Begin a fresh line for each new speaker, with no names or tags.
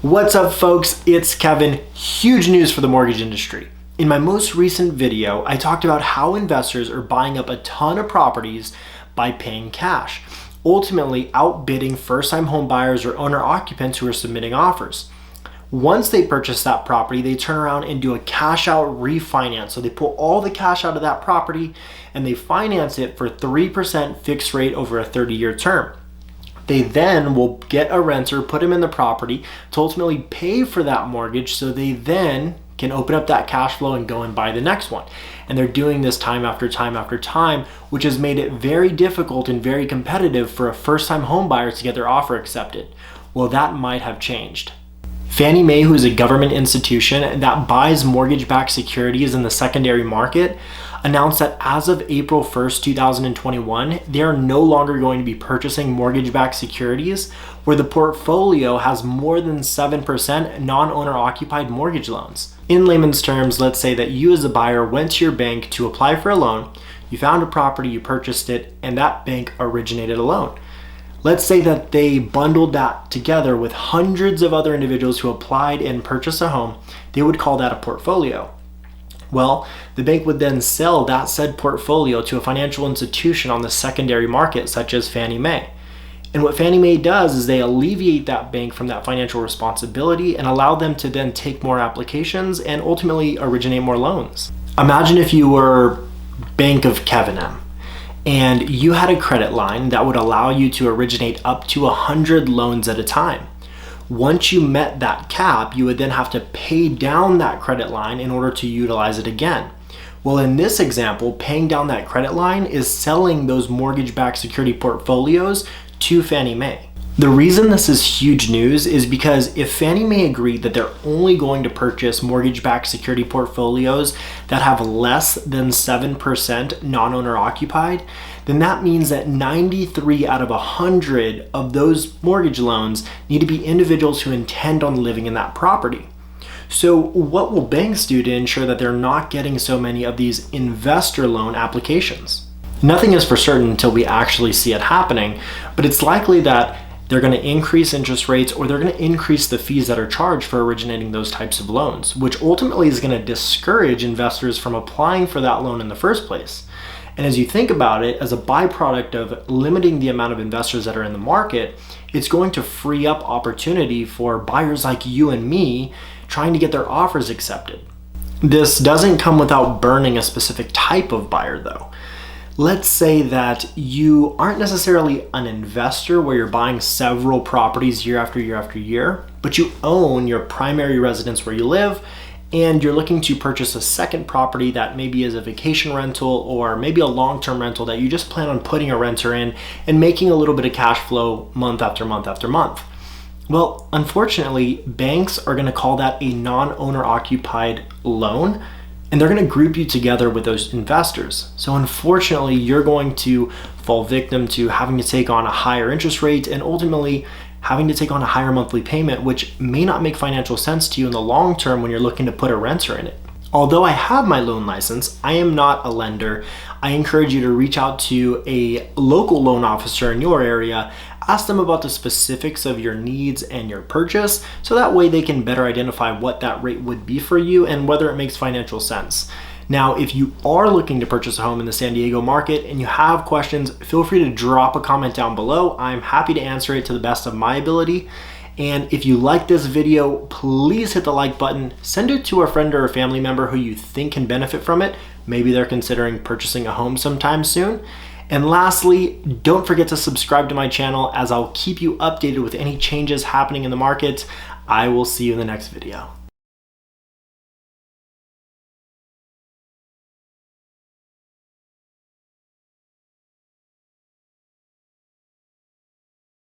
What's up, folks? It's Kevin. Huge news for the mortgage industry. In my most recent video, I talked about how investors are buying up a ton of properties by paying cash, ultimately outbidding first-time home buyers or owner-occupants who are submitting offers. Once they purchase that property, they turn around and do a cash-out refinance. So they pull all the cash out of that property and they finance it for 3% fixed rate over a 30-year term. They then will get a renter, put him in the property to ultimately pay for that mortgage, so they then can open up that cash flow and go and buy the next one. And they're doing this time after time after time, which has made it very difficult and very competitive for a first-time home buyer to get their offer accepted. Well, that might have changed. Fannie Mae, who is a government institution that buys mortgage-backed securities in the secondary market, announced that as of April 1st, 2021, they are no longer going to be purchasing mortgage-backed securities where the portfolio has more than 7% non-owner occupied mortgage loans. In layman's terms, let's say that you as a buyer went to your bank to apply for a loan, you found a property, you purchased it, and that bank originated a loan. Let's say that they bundled that together with hundreds of other individuals who applied and purchased a home. They would call that a portfolio. Well, the bank would then sell that said portfolio to a financial institution on the secondary market, such as Fannie Mae. And what Fannie Mae does is they alleviate that bank from that financial responsibility and allow them to then take more applications and ultimately originate more loans. Imagine if you were Bank of Kevin M, and you had a credit line that would allow you to originate up to 100 loans at a time. Once you met that cap, you would then have to pay down that credit line in order to utilize it again. Well, in this example, paying down that credit line is selling those mortgage-backed security portfolios to Fannie Mae. The reason this is huge news is because if Fannie Mae agreed that they're only going to purchase mortgage-backed security portfolios that have less than 7% non-owner occupied, then that means that 93 out of 100 of those mortgage loans need to be individuals who intend on living in that property. So what will banks do to ensure that they're not getting so many of these investor loan applications? Nothing is for certain until we actually see it happening, but it's likely that they're going to increase interest rates or they're going to increase the fees that are charged for originating those types of loans, which ultimately is going to discourage investors from applying for that loan in the first place. And as you think about it, as a byproduct of limiting the amount of investors that are in the market, it's going to free up opportunity for buyers like you and me trying to get their offers accepted. This doesn't come without burning a specific type of buyer though. Let's say that you aren't necessarily an investor where you're buying several properties year after year after year, but you own your primary residence where you live and you're looking to purchase a second property that maybe is a vacation rental or maybe a long-term rental that you just plan on putting a renter in and making a little bit of cash flow month after month after month. Well, unfortunately, banks are going to call that a non-owner occupied loan, and they're going to group you together with those investors. So unfortunately, you're going to fall victim to having to take on a higher interest rate and ultimately having to take on a higher monthly payment, which may not make financial sense to you in the long term when you're looking to put a renter in it. Although I have my loan license, I am not a lender. I encourage you to reach out to a local loan officer in your area, ask them about the specifics of your needs and your purchase, so that way they can better identify what that rate would be for you and whether it makes financial sense. Now, if you are looking to purchase a home in the San Diego market and you have questions, feel free to drop a comment down below. I'm happy to answer it to the best of my ability. And if you like this video, please hit the like button, send it to a friend or a family member who you think can benefit from it. Maybe they're considering purchasing a home sometime soon. And lastly, don't forget to subscribe to my channel as I'll keep you updated with any changes happening in the market. I will see you in the next video.